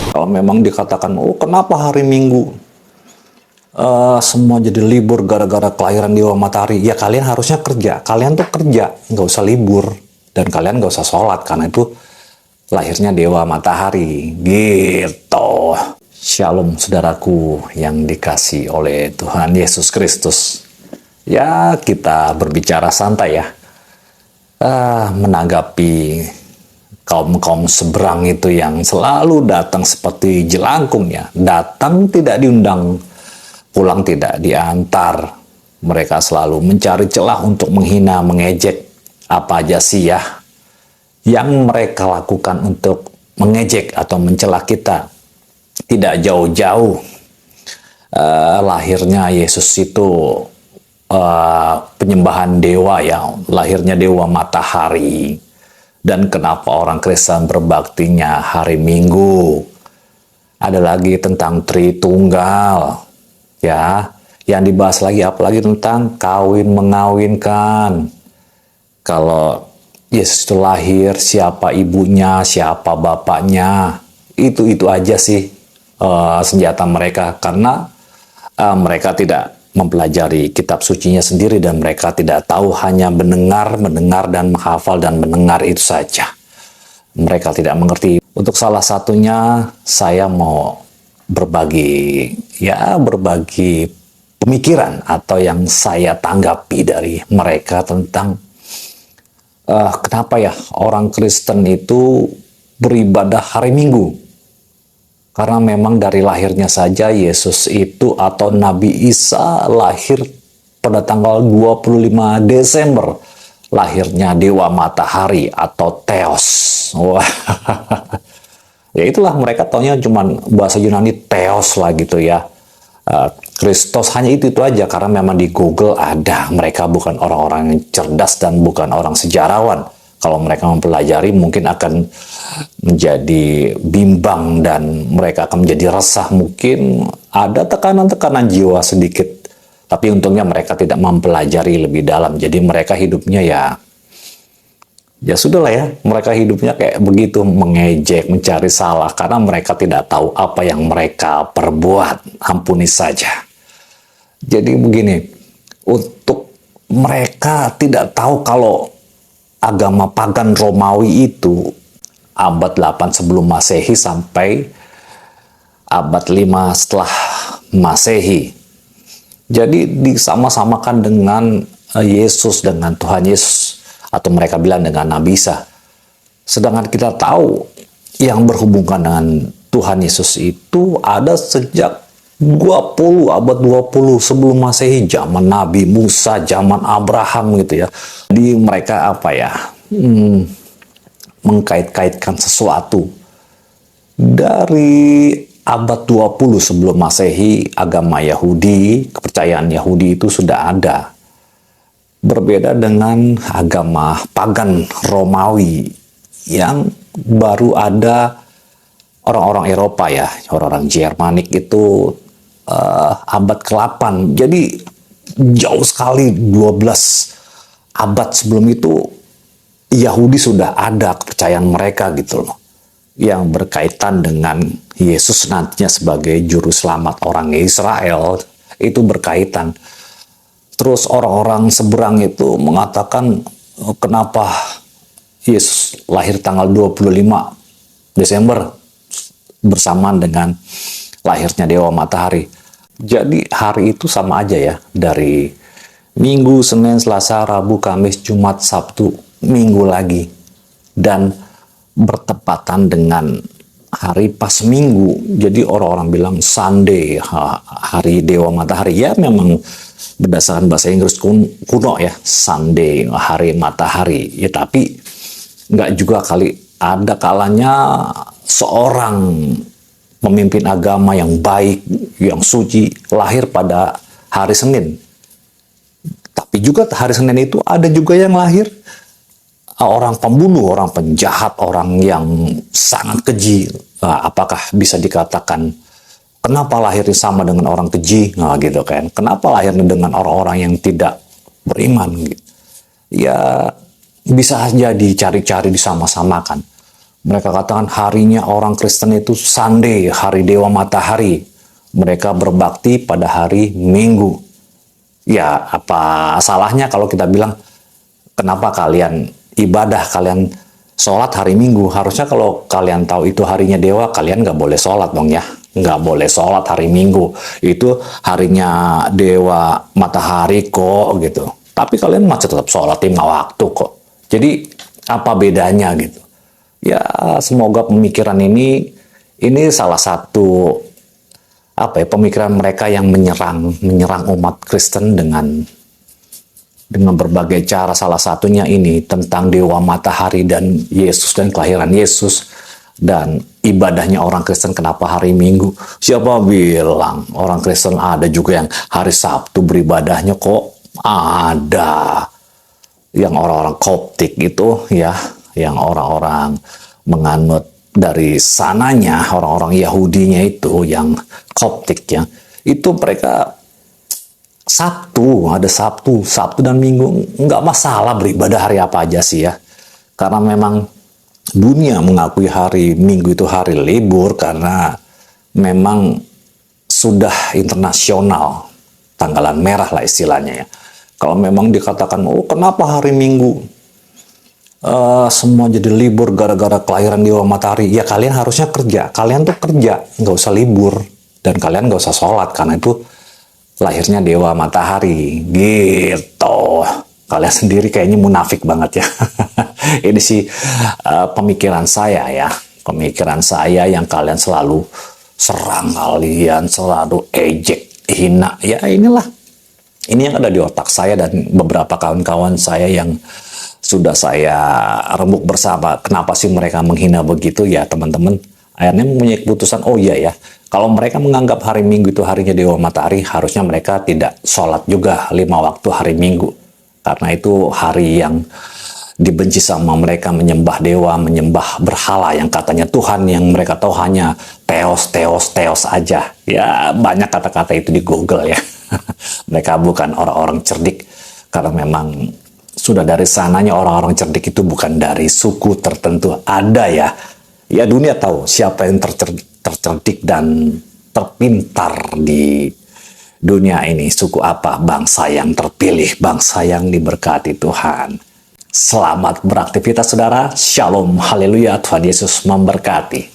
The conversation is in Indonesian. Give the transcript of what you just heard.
Kalau memang dikatakan, oh kenapa hari Minggu semua jadi libur gara-gara kelahiran Dewa Matahari? Ya kalian harusnya kerja, kalian tuh kerja, nggak usah libur. Dan kalian nggak usah sholat, karena itu lahirnya Dewa Matahari, gitu. Shalom saudaraku yang dikasih oleh Tuhan Yesus Kristus. Ya kita berbicara santai ya, menanggapi kaum-kaum seberang itu yang selalu datang seperti jelangkung ya. Datang tidak diundang, pulang tidak diantar. Mereka selalu mencari celah untuk menghina, mengejek apa aja sih ya yang mereka lakukan untuk mengejek atau mencela kita. Tidak jauh-jauh lahirnya Yesus itu penyembahan dewa ya, lahirnya Dewa Matahari. Dan kenapa orang Kristen berbaktinya hari Minggu? Ada lagi tentang Tritunggal, ya. Yang dibahas lagi apalagi tentang kawin mengawinkan. Kalau Yesus itu lahir, siapa ibunya, siapa bapaknya, itu aja sih senjata mereka, karena mereka tidak mempelajari kitab sucinya sendiri dan mereka tidak tahu, hanya mendengar dan menghafal dan mendengar itu saja. Mereka tidak mengerti. Untuk salah satunya saya mau berbagi pemikiran atau yang saya tanggapi dari mereka tentang kenapa ya orang Kristen itu beribadah hari Minggu. Karena memang dari lahirnya saja Yesus itu atau Nabi Isa lahir pada tanggal 25 Desember. Lahirnya Dewa Matahari atau Theos. Wah. Ya itulah, mereka taunya cuma bahasa Yunani Theos lah gitu ya. Kristus hanya itu aja, karena memang di Google ada. Mereka bukan orang-orang yang cerdas dan bukan orang sejarawan. Kalau mereka mempelajari mungkin akan menjadi bimbang dan mereka akan menjadi resah. Mungkin ada tekanan-tekanan jiwa sedikit. Tapi untungnya mereka tidak mempelajari lebih dalam. Jadi mereka hidupnya ya sudahlah ya. Mereka hidupnya kayak begitu, mengejek, mencari salah. Karena mereka tidak tahu apa yang mereka perbuat. Ampuni saja. Jadi begini, untuk mereka tidak tahu kalau agama pagan Romawi itu abad 8 sebelum Masehi sampai abad 5 setelah Masehi. Jadi disama-samakan dengan Yesus, dengan Tuhan Yesus, atau mereka bilang dengan Nabi Isa. Sedangkan kita tahu yang berhubungan dengan Tuhan Yesus itu ada sejak abad 20 sebelum Masehi, zaman Nabi Musa, zaman Abraham gitu ya. Jadi mereka mengkait-kaitkan sesuatu. Dari abad 20 sebelum Masehi, agama Yahudi, kepercayaan Yahudi itu sudah ada. Berbeda dengan agama pagan Romawi yang baru ada orang-orang Eropa ya, orang-orang Jermanik itu abad ke-8. Jadi jauh sekali, 12 abad sebelum itu Yahudi sudah ada kepercayaan mereka gitu loh, yang berkaitan dengan Yesus nantinya sebagai juru selamat orang Israel, itu berkaitan. Terus orang-orang seberang itu mengatakan kenapa Yesus lahir tanggal 25 Desember bersamaan dengan lahirnya Dewa Matahari. Jadi hari itu sama aja ya, dari Minggu, Senin, Selasa, Rabu, Kamis, Jumat, Sabtu, Minggu lagi. Dan bertepatan dengan hari pas Minggu. Jadi orang-orang bilang Sunday, hari Dewa Matahari. Ya memang berdasarkan bahasa Inggris kuno ya, Sunday, hari matahari. Ya tapi nggak juga kali, ada kalanya seorang pemimpin agama yang baik, yang suci, lahir pada hari Senin. Tapi juga hari Senin itu ada juga yang lahir orang pembunuh, orang penjahat, orang yang sangat keji. Nah, apakah bisa dikatakan kenapa lahirnya sama dengan orang keji? Nah, gitu kan. Kenapa lahirnya dengan orang-orang yang tidak beriman? Gitu. Ya, bisa aja dicari-cari, disama-samakan. Mereka katakan harinya orang Kristen itu Sunday, hari Dewa Matahari. Mereka berbakti pada hari Minggu. Ya, apa salahnya kalau kita bilang, kenapa kalian ibadah, kalian sholat hari Minggu? Harusnya kalau kalian tahu itu harinya Dewa, kalian nggak boleh sholat dong ya. Nggak boleh sholat hari Minggu. Itu harinya Dewa Matahari kok gitu. Tapi kalian masih tetap sholat 5 waktu kok. Jadi apa bedanya gitu? Ya, semoga pemikiran ini salah satu pemikiran mereka yang menyerang umat Kristen dengan berbagai cara. Salah satunya ini tentang Dewa Matahari dan Yesus dan kelahiran Yesus dan ibadahnya orang Kristen kenapa hari Minggu. Siapa bilang orang Kristen ada juga yang hari Sabtu beribadahnya kok? Ada. Yang orang-orang Koptik itu ya, yang orang-orang menganut dari sananya, orang-orang Yahudinya itu yang Koptik ya, itu mereka ada Sabtu dan Minggu, nggak masalah beribadah hari apa aja sih ya, karena memang dunia mengakui hari Minggu itu hari libur karena memang sudah internasional, tanggalan merah lah istilahnya ya. Kalau memang dikatakan, oh kenapa hari Minggu semua jadi libur gara-gara kelahiran Dewa Matahari, ya kalian harusnya kerja, kalian tuh kerja, nggak usah libur, dan kalian nggak usah sholat, karena itu lahirnya Dewa Matahari, gitu. Kalian sendiri kayaknya munafik banget ya. Ini sih pemikiran saya ya, pemikiran saya yang kalian selalu serang, kalian selalu ejek, hina, ya inilah. Ini yang ada di otak saya dan beberapa kawan-kawan saya yang sudah saya rembuk bersama. Kenapa sih mereka menghina begitu? Ya teman-teman, akhirnya mempunyai keputusan, oh iya ya, kalau mereka menganggap hari Minggu itu harinya Dewa Matahari, harusnya mereka tidak sholat juga 5 waktu hari Minggu. Karena itu hari yang dibenci sama mereka, menyembah dewa, menyembah berhala yang katanya Tuhan, yang mereka tahu hanya teos aja. Ya banyak kata-kata itu di Google ya. Mereka bukan orang-orang cerdik, karena memang sudah dari sananya orang-orang cerdik itu bukan dari suku tertentu. Ada ya, ya dunia tahu siapa yang tercerdik dan terpintar di dunia ini. Suku apa, bangsa yang terpilih, bangsa yang diberkati Tuhan. Selamat beraktivitas saudara, shalom, haleluya, Tuhan Yesus memberkati.